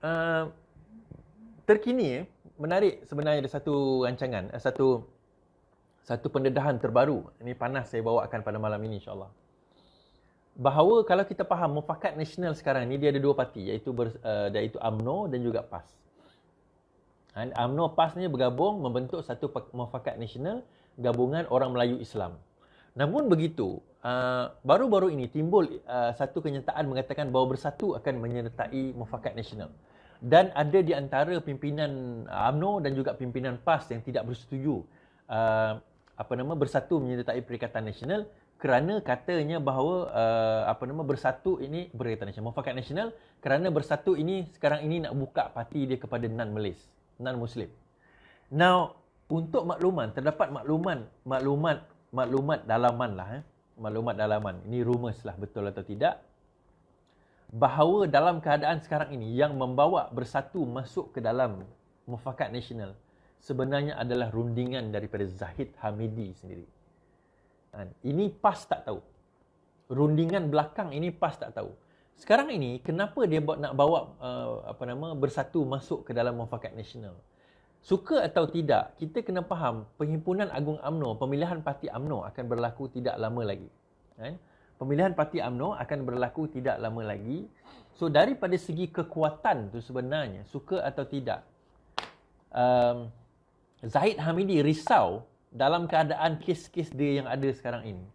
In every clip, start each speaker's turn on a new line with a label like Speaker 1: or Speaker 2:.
Speaker 1: uh, terkini menarik sebenarnya ada satu rancangan, satu pendedahan terbaru. Ini panas saya bawakan pada malam ini insya-Allah. Bahawa kalau kita faham Mufakat Nasional sekarang ni dia ada dua parti iaitu UMNO dan juga PAS. UMNO PAS ni bergabung membentuk satu Mufakat Nasional gabungan orang Melayu Islam. Namun begitu, baru-baru ini timbul satu kenyataan mengatakan bahawa Bersatu akan menyertai Mufakat Nasional. Dan ada di antara pimpinan UMNO dan juga pimpinan PAS yang tidak bersetuju Bersatu menyertai Perikatan Nasional kerana katanya bahawa Bersatu ini Perikatan Nasional, Mufakat Nasional kerana Bersatu ini sekarang ini nak buka parti dia kepada non-Muslim. Now, untuk makluman, terdapat maklumat dalaman lah. Maklumat dalaman. Ini rumours lah betul atau tidak. Bahawa dalam keadaan sekarang ini yang membawa Bersatu masuk ke dalam Mufakat Nasional sebenarnya adalah rundingan daripada Zahid Hamidi sendiri. Ini PAS tak tahu. Rundingan belakang ini PAS tak tahu. Sekarang ini kenapa dia nak bawa Bersatu masuk ke dalam Mufakat Nasional? Suka atau tidak, kita kena faham Perhimpunan Agung UMNO, pemilihan parti UMNO akan berlaku tidak lama lagi. Pemilihan parti UMNO akan berlaku tidak lama lagi. So daripada segi kekuatan tu sebenarnya, suka atau tidak, Zahid Hamidi risau dalam keadaan kes-kes dia yang ada sekarang ini.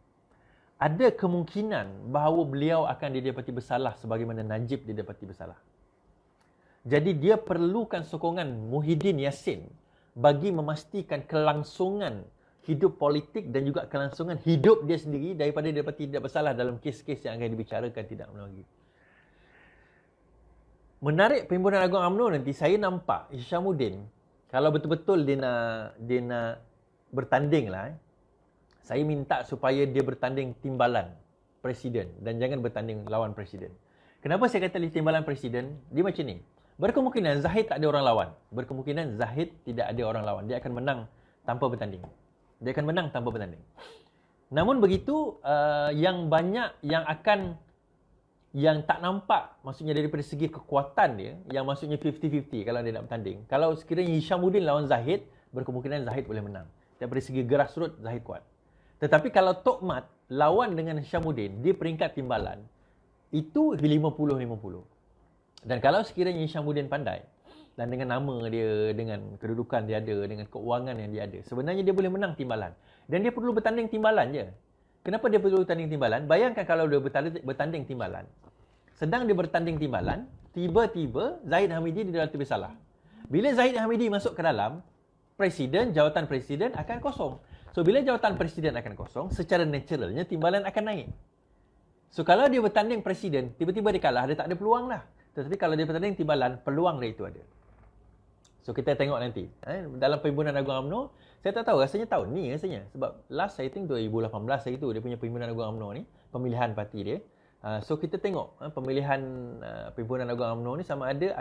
Speaker 1: Ada kemungkinan bahawa beliau akan didapati bersalah sebagaimana Najib didapati bersalah. Jadi dia perlukan sokongan Muhyiddin Yassin bagi memastikan kelangsungan hidup politik dan juga kelangsungan hidup dia sendiri daripada dia dapati tidak bersalah dalam kes-kes yang akan dibicarakan tidak lama lagi. Menarik Perhimpunan Agung UMNO nanti, saya nampak Hishamuddin kalau betul-betul dia nak bertanding lah. Saya minta supaya dia bertanding timbalan presiden dan jangan bertanding lawan presiden. Kenapa saya kata timbalan presiden? Dia macam ni. Berkemungkinan Zahid tak ada orang lawan. Berkemungkinan Zahid tidak ada orang lawan. Dia akan menang tanpa bertanding. Namun begitu, yang banyak yang tak nampak, maksudnya daripada segi kekuatan dia, yang maksudnya 50-50 kalau dia nak bertanding. Kalau sekiranya Hishamuddin lawan Zahid, berkemungkinan Zahid boleh menang. Daripada segi grassroots, Zahid kuat. Tetapi kalau Tok Mat lawan dengan Hishamuddin di peringkat timbalan, itu 50-50. Dan kalau sekiranya Hishamuddin pandai, dan dengan nama dia, dengan kedudukan dia ada, dengan keuangan yang dia ada, sebenarnya dia boleh menang timbalan. Dan dia perlu bertanding timbalan je. Kenapa dia perlu bertanding timbalan? Bayangkan kalau dia bertanding timbalan. Sedang dia bertanding timbalan, tiba-tiba Zahid Hamidi didapati bersalah. Bila Zahid Hamidi masuk ke dalam, jawatan presiden akan kosong. So, bila jawatan presiden akan kosong, secara naturalnya timbalan akan naik. So, kalau dia bertanding presiden, tiba-tiba dia kalah, dia tak ada peluang lah. Tetapi kalau dia bertanding timbalan, peluang dia itu ada. So, kita tengok nanti. Dalam Perhimpunan Agung UMNO, saya tak tahu, rasanya tahun ni rasanya. Sebab last, I think 2018 hari tu, dia punya Perhimpunan Agung UMNO ni, pemilihan parti dia. So, kita tengok pemilihan Perhimpunan Agung UMNO ni sama ada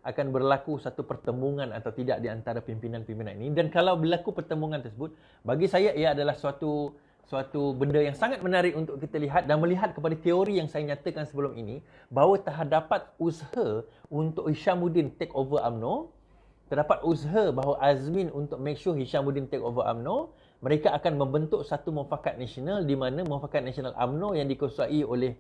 Speaker 1: akan berlaku satu pertemuan atau tidak di antara pimpinan-pimpinan ini. Dan kalau berlaku pertemuan tersebut, bagi saya ia adalah suatu benda yang sangat menarik untuk kita lihat dan melihat kepada teori yang saya nyatakan sebelum ini, bahawa terdapat usaha untuk Hishamuddin take over UMNO, terdapat usaha bahawa Azmin untuk make sure Hishamuddin take over UMNO. Mereka akan membentuk satu Mufakat Nasional di mana Mufakat Nasional UMNO yang dikuasai oleh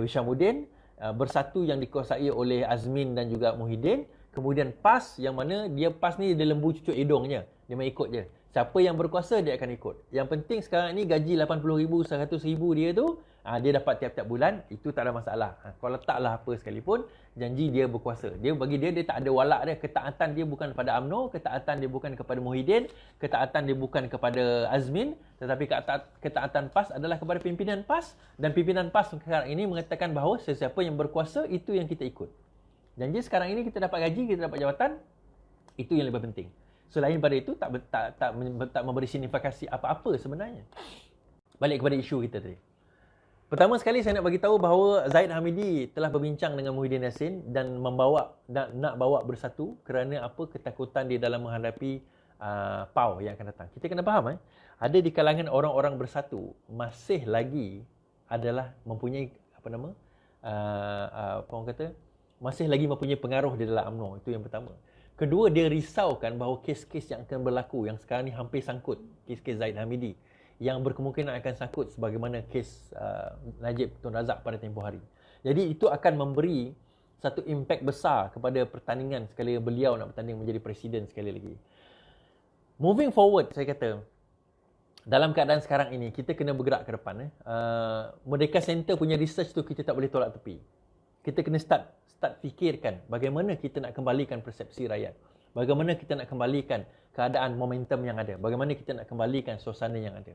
Speaker 1: Hishamuddin, Bersatu yang dikuasai oleh Azmin dan juga Muhyiddin. Kemudian PAS yang mana PAS ni dia lembu cucuk hidungnya. Dia main ikut je. Siapa yang berkuasa dia akan ikut. Yang penting sekarang ni gaji 80,000, 100,000 dia tu, dia dapat tiap-tiap bulan, itu tak ada masalah. Kalau letaklah apa sekalipun, janji dia berkuasa. Bagi dia tak ada walak dia. Ketaatan dia bukan kepada UMNO, ketaatan dia bukan kepada Muhyiddin, ketaatan dia bukan kepada Azmin, tetapi ketaatan PAS adalah kepada pimpinan PAS. Dan pimpinan PAS sekarang ini mengatakan bahawa sesiapa yang berkuasa, itu yang kita ikut. Janji sekarang ini kita dapat gaji, kita dapat jawatan, itu yang lebih penting. Selain daripada itu, tak memberi signifikasi apa-apa sebenarnya. Balik kepada isu kita tadi. Pertama sekali saya nak bagi tahu bahawa Zahid Hamidi telah berbincang dengan Muhyiddin Yassin dan nak bawa Bersatu kerana apa ketakutan dia dalam menghadapi PAU yang akan datang. Kita kena faham, ada di kalangan orang-orang Bersatu masih lagi adalah mempunyai orang kata masih lagi mempunyai pengaruh di dalam UMNO. Itu yang pertama. Kedua, dia risaukan bahawa kes-kes yang akan berlaku, yang sekarang ni hampir sangkut, kes-kes Zaid Hamidi, yang berkemungkinan akan sangkut sebagaimana kes Najib Tun Razak pada tempoh hari. Jadi itu akan memberi satu impak besar kepada pertandingan sekali beliau nak bertanding menjadi presiden sekali lagi. Moving forward, saya kata, dalam keadaan sekarang ini, kita kena bergerak ke depan. Merdeka Center punya research tu kita tak boleh tolak tepi. Kita kena start fikirkan bagaimana kita nak kembalikan persepsi rakyat. Bagaimana kita nak kembalikan keadaan momentum yang ada. Bagaimana kita nak kembalikan suasana yang ada.